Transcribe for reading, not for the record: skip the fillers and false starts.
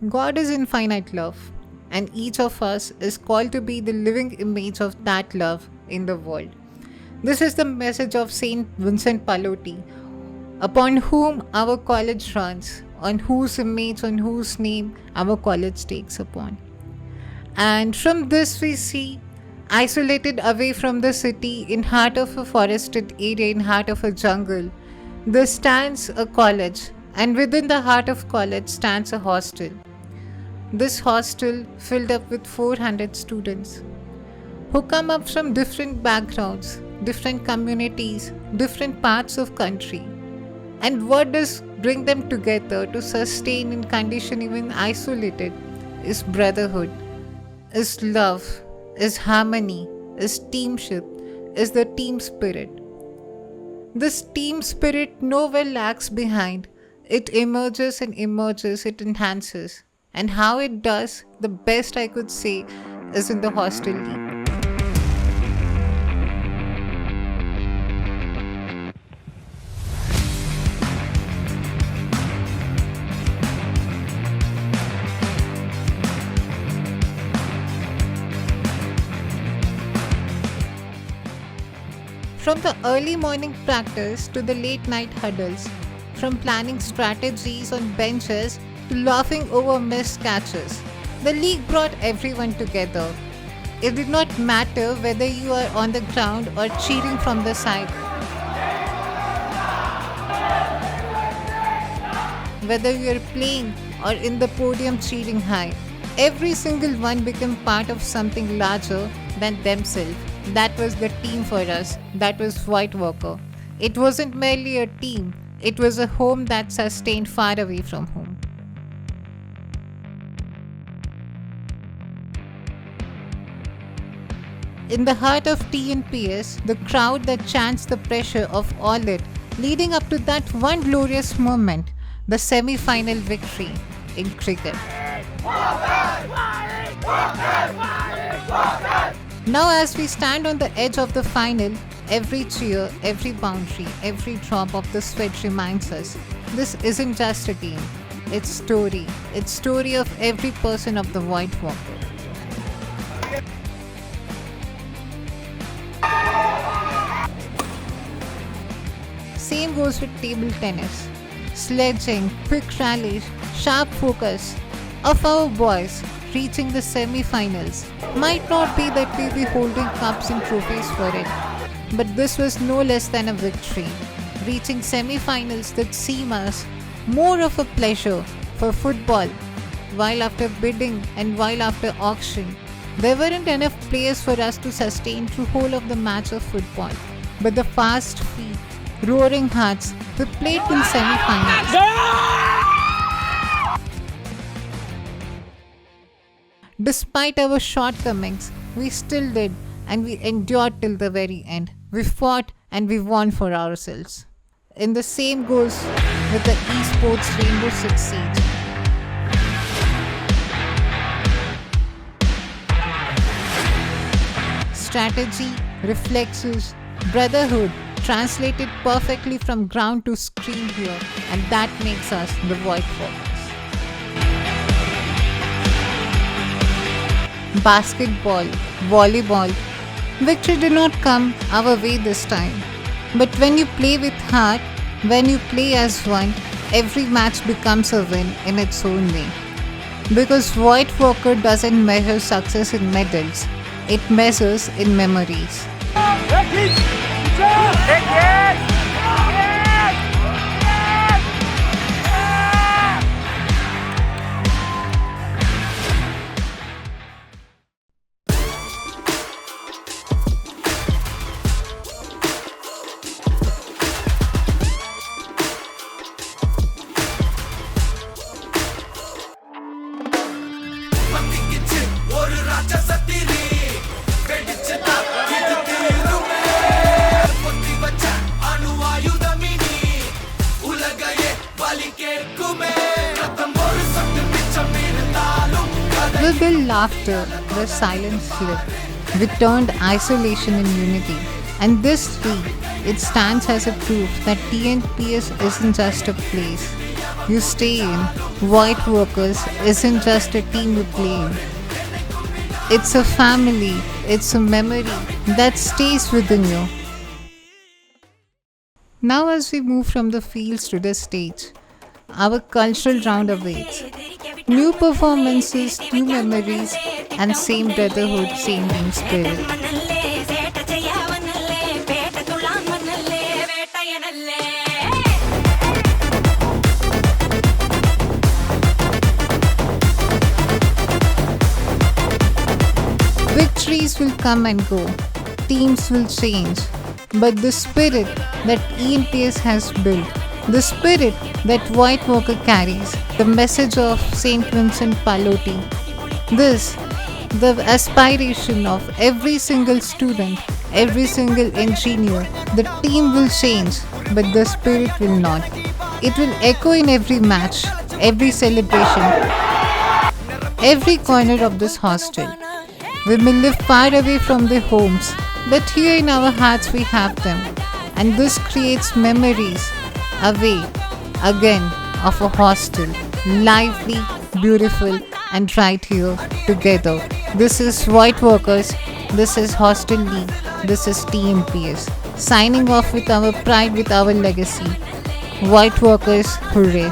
God is infinite love, and each of us is called to be the living image of that love in the world. This is the message of Saint Vincent Pallotti, upon whom our college runs, on whose image, on whose name our college takes upon. And from this we see, isolated away from the city, in heart of a forested area, in heart of a jungle, there stands a college, and within the heart of college stands a hostel. This hostel filled up with 400 students who come up from different backgrounds, different communities, different parts of country. And what does bring them together to sustain in condition even isolated is brotherhood, is love, is harmony, is teamship, is the team spirit. This team spirit nowhere lags behind. It emerges and emerges, it enhances. And how it does, the best I could say, is in the hostel league. From the early morning practice to the late night huddles, from planning strategies on benches to laughing over missed catches, the league brought everyone together. It did not matter whether you are on the ground or cheering from the side, whether you are playing or in the podium cheering high. Every single one became part of something larger than themselves. That was the team for us. That was White Walker. It wasn't merely a team, it was a home that sustained far away from home. In the heart of TNPS, the crowd that chants the pressure of all it, leading up to that one glorious moment, the semi-final victory in cricket. Now as we stand on the edge of the final, every cheer, every boundary, every drop of the sweat reminds us, this isn't just a game, it's story. It's story of every person of the White Walker. Same goes with table tennis. Sledging, quick rallies, sharp focus of our boys reaching the semi-finals. Might not be that we'll be holding cups and trophies for it, but this was no less than a victory. Reaching semi-finals that seem us more of a pleasure for football. While after bidding and while after auction, there weren't enough players for us to sustain through whole of the match of football. But the fast feet, roaring hearts, we played in semi-finals. Despite our shortcomings, we still did, and we endured till the very end. We fought and we won for ourselves. And the same goes with the esports Rainbow Six Siege. Strategy, reflexes, brotherhood translated perfectly from ground to screen here, and that makes us the White Walkers. Basketball, volleyball, victory did not come our way this time. But when you play with heart, when you play as one, every match becomes a win in its own way. Because White Walker doesn't measure success in medals, it measures in memories. We built laughter where silence lived. We turned isolation in unity. And this tree, it stands as a proof that TNPS isn't just a place you stay in. White Workers isn't just a team you play in. It's a family, it's a memory that stays within you. Now, as we move from the fields to the stage, our cultural round awaits. New performances, new memories, and same brotherhood, same team spirit. Victories will come and go, teams will change, but the spirit that EMPS has built, the spirit that White Walker carries, the message of St. Vincent Pallotti, this, the aspiration of every single student, every single engineer, the team will change, but the spirit will not. It will echo in every match, every celebration, every corner of this hostel. We may live far away from their homes, but here in our hearts we have them. And this creates memories away, again, of a hostel. Lively, beautiful, and right here together. This is White Workers, this is Hostel League, this is TMPS. Signing off with our pride, with our legacy. White Workers, hooray!